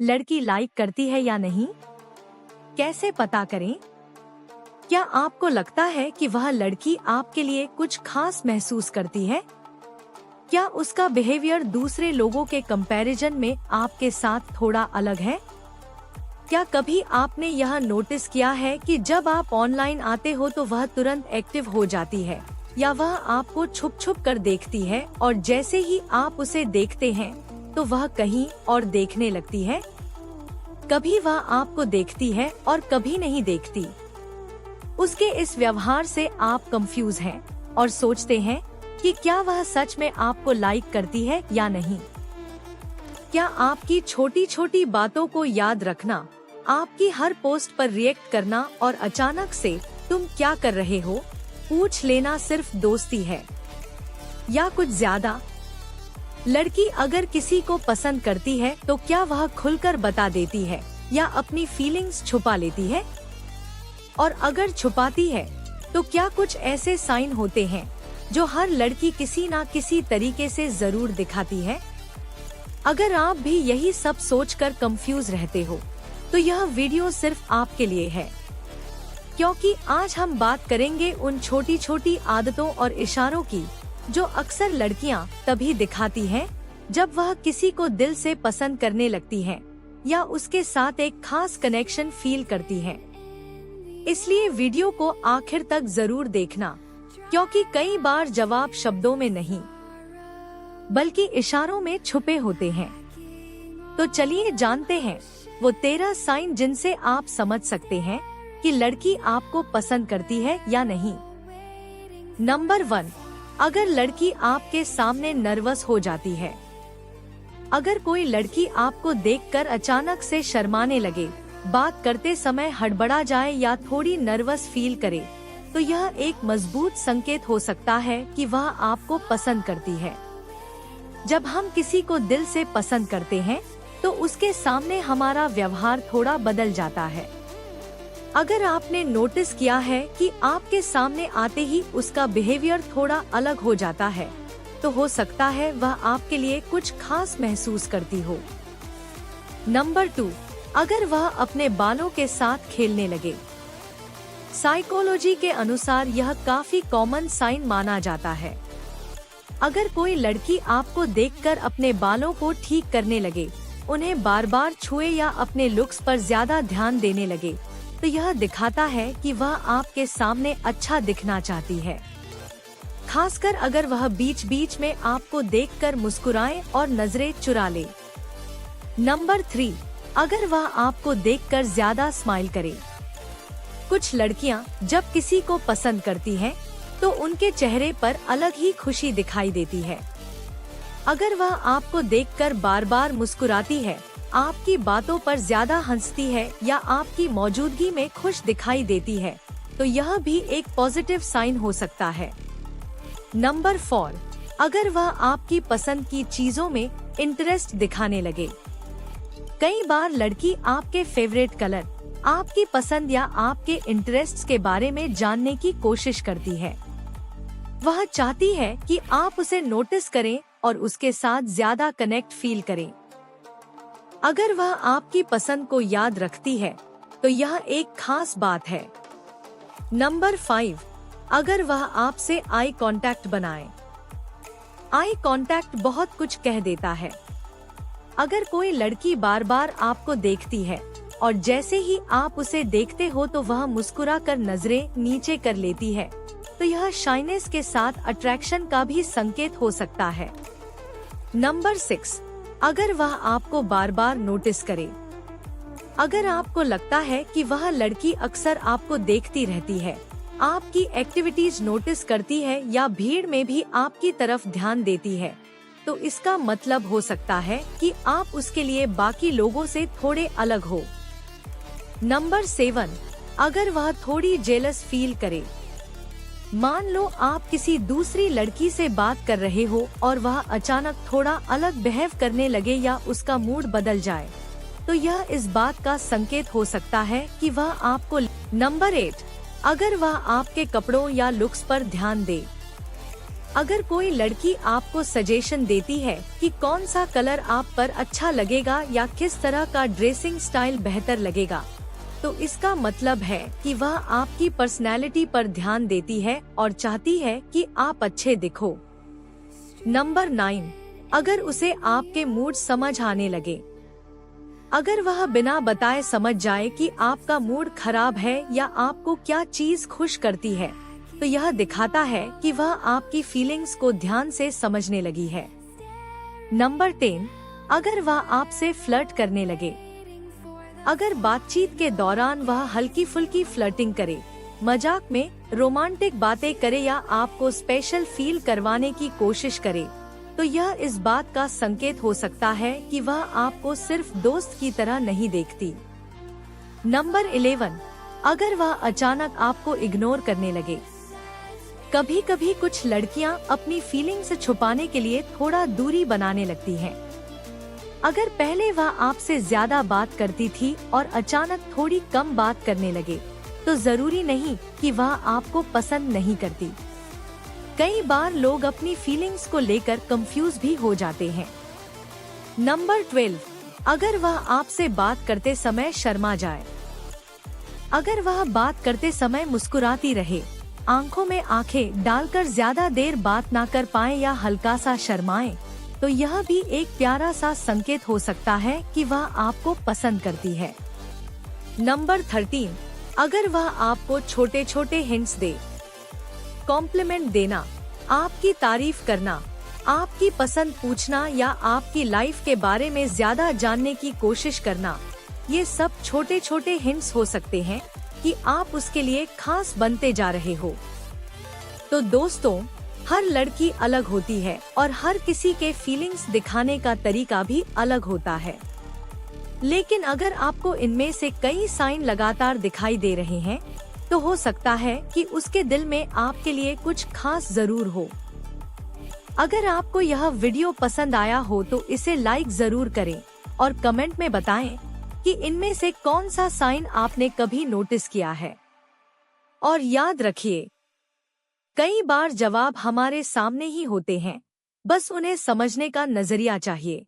लड़की लाइक करती है या नहीं? कैसे पता करें? क्या आपको लगता है कि वह लड़की आपके लिए कुछ खास महसूस करती है? क्या उसका बिहेवियर दूसरे लोगों के कंपैरिजन में आपके साथ थोड़ा अलग है? क्या कभी आपने यह नोटिस किया है कि जब आप ऑनलाइन आते हो तो वह तुरंत एक्टिव हो जाती है, या वह आपको छुप छुप कर देखती है और जैसे ही आप उसे देखते हैं तो वह कहीं और देखने लगती है? कभी वह आपको देखती है और कभी नहीं देखती। उसके इस व्यवहार से आप कंफ्यूज हैं और सोचते हैं कि क्या वह सच में आपको लाइक करती है या नहीं। क्या आपकी छोटी छोटी बातों को याद रखना, आपकी हर पोस्ट पर रिएक्ट करना और अचानक से तुम क्या कर रहे हो पूछ लेना सिर्फ दोस्ती है या कुछ ज्यादा? लड़की अगर किसी को पसंद करती है तो क्या वह खुलकर बता देती है या अपनी फीलिंग्स छुपा लेती है? और अगर छुपाती है तो क्या कुछ ऐसे साइन होते हैं जो हर लड़की किसी ना किसी तरीके से जरूर दिखाती है? अगर आप भी यही सब सोचकर कंफ्यूज रहते हो तो यह वीडियो सिर्फ आपके लिए है, क्योंकि आज हम बात करेंगे उन छोटी छोटी आदतों और इशारों की जो अक्सर लड़कियां तभी दिखाती हैं जब वह किसी को दिल से पसंद करने लगती हैं या उसके साथ एक खास कनेक्शन फील करती हैं। इसलिए वीडियो को आखिर तक जरूर देखना, क्योंकि कई बार जवाब शब्दों में नहीं बल्कि इशारों में छुपे होते हैं। तो चलिए जानते हैं वो 13 साइन जिनसे आप समझ सकते हैं कि लड़की आपको पसंद करती है या नहीं। नंबर 1, अगर लड़की आपके सामने नर्वस हो जाती है। अगर कोई लड़की आपको देखकर अचानक से शर्माने लगे, बात करते समय हड़बड़ा जाए या थोड़ी नर्वस फील करे, तो यह एक मजबूत संकेत हो सकता है कि वह आपको पसंद करती है। जब हम किसी को दिल से पसंद करते हैं तो उसके सामने हमारा व्यवहार थोड़ा बदल जाता है। अगर आपने नोटिस किया है कि आपके सामने आते ही उसका बिहेवियर थोड़ा अलग हो जाता है, तो हो सकता है वह आपके लिए कुछ खास महसूस करती हो। नंबर 2, अगर वह अपने बालों के साथ खेलने लगे। साइकोलॉजी के अनुसार यह काफी कॉमन साइन माना जाता है। अगर कोई लड़की आपको देखकर अपने बालों को ठीक करने लगे, उन्हें बार बार छुए या अपने लुक्स पर ज्यादा ध्यान देने लगे, तो यह दिखाता है कि वह आपके सामने अच्छा दिखना चाहती है। खासकर अगर वह बीच बीच में आपको देखकर मुस्कुराए और नजरें चुरा ले। नंबर 3, अगर वह आपको देखकर ज्यादा स्माइल करे। कुछ लड़कियां जब किसी को पसंद करती हैं, तो उनके चेहरे पर अलग ही खुशी दिखाई देती है। अगर वह आपको देखकर बार बार मुस्कुराती है, आपकी बातों पर ज्यादा हंसती है या आपकी मौजूदगी में खुश दिखाई देती है, तो यह भी एक पॉजिटिव साइन हो सकता है। नंबर 4, अगर वह आपकी पसंद की चीजों में इंटरेस्ट दिखाने लगे। कई बार लड़की आपके फेवरेट कलर, आपकी पसंद या आपके इंटरेस्ट्स के बारे में जानने की कोशिश करती है। वह चाहती है कि आप उसे नोटिस करें और उसके साथ ज्यादा कनेक्ट फील करें। अगर वह आपकी पसंद को याद रखती है तो यह एक खास बात है। नंबर 5, अगर वह आपसे आई कांटेक्ट बनाए। आई कांटेक्ट बहुत कुछ कह देता है। अगर कोई लड़की बार बार आपको देखती है और जैसे ही आप उसे देखते हो तो वह मुस्कुरा कर नजरें नीचे कर लेती है, तो यह शाइनेस के साथ अट्रैक्शन का भी संकेत हो सकता है। नंबर 6, अगर वह आपको बार बार नोटिस करे। अगर आपको लगता है कि वह लड़की अक्सर आपको देखती रहती है, आपकी एक्टिविटीज नोटिस करती है या भीड़ में भी आपकी तरफ ध्यान देती है, तो इसका मतलब हो सकता है कि आप उसके लिए बाकी लोगों से थोड़े अलग हो। नंबर 7, अगर वह थोड़ी जेलस फील करे। मान लो आप किसी दूसरी लड़की से बात कर रहे हो और वह अचानक थोड़ा अलग बिहेव करने लगे या उसका मूड बदल जाए, तो यह इस बात का संकेत हो सकता है कि वह आपको। नंबर 8, अगर वह आपके कपड़ों या लुक्स पर ध्यान दे। अगर कोई लड़की आपको सजेशन देती है कि कौन सा कलर आप पर अच्छा लगेगा या किस तरह का ड्रेसिंग स्टाइल बेहतर लगेगा, तो इसका मतलब है कि वह आपकी पर्सनैलिटी पर ध्यान देती है और चाहती है कि आप अच्छे दिखो। नंबर 9, अगर उसे आपके मूड समझ आने लगे। अगर वह बिना बताए समझ जाए कि आपका मूड खराब है या आपको क्या चीज खुश करती है, तो यह दिखाता है कि वह आपकी फीलिंग्स को ध्यान से समझने लगी है। नंबर 10, अगर वह आपसे फ्लर्ट करने लगे। अगर बातचीत के दौरान वह हल्की फुल्की फ्लर्टिंग करे, मजाक में रोमांटिक बातें करे या आपको स्पेशल फील करवाने की कोशिश करे, तो यह इस बात का संकेत हो सकता है कि वह आपको सिर्फ दोस्त की तरह नहीं देखती। नंबर 11, अगर वह अचानक आपको इग्नोर करने लगे। कभी कभी कुछ लड़कियां अपनी फीलिंग्स छुपाने के लिए थोड़ा दूरी बनाने लगती हैं। अगर पहले वह आपसे ज्यादा बात करती थी और अचानक थोड़ी कम बात करने लगे, तो जरूरी नहीं कि वह आपको पसंद नहीं करती। कई बार लोग अपनी फीलिंग्स को लेकर कंफ्यूज भी हो जाते हैं। नंबर 12, अगर वह आपसे बात करते समय शर्मा जाए। अगर वह बात करते समय मुस्कुराती रहे, आंखों में आंखें डालकर ज्यादा देर बात ना कर पाए या हल्का सा शर्माए, तो यह भी एक प्यारा सा संकेत हो सकता है कि वह आपको पसंद करती है। नंबर 13, अगर वह आपको छोटे छोटे हिंट्स दे। कॉम्प्लीमेंट देना, आपकी तारीफ करना, आपकी पसंद पूछना या आपकी लाइफ के बारे में ज्यादा जानने की कोशिश करना, ये सब छोटे छोटे हिंट्स हो सकते हैं कि आप उसके लिए खास बनते जा रहे हो। तो दोस्तों, हर लड़की अलग होती है और हर किसी के फीलिंग्स दिखाने का तरीका भी अलग होता है। लेकिन अगर आपको इनमें से कई साइन लगातार दिखाई दे रहे हैं, तो हो सकता है कि उसके दिल में आपके लिए कुछ खास जरूर हो। अगर आपको यह वीडियो पसंद आया हो तो इसे लाइक जरूर करें और कमेंट में बताएं कि इनमें से कौन सा साइन आपने कभी नोटिस किया है। और याद रखिए, कई बार जवाब हमारे सामने ही होते हैं, बस उन्हें समझने का नजरिया चाहिए।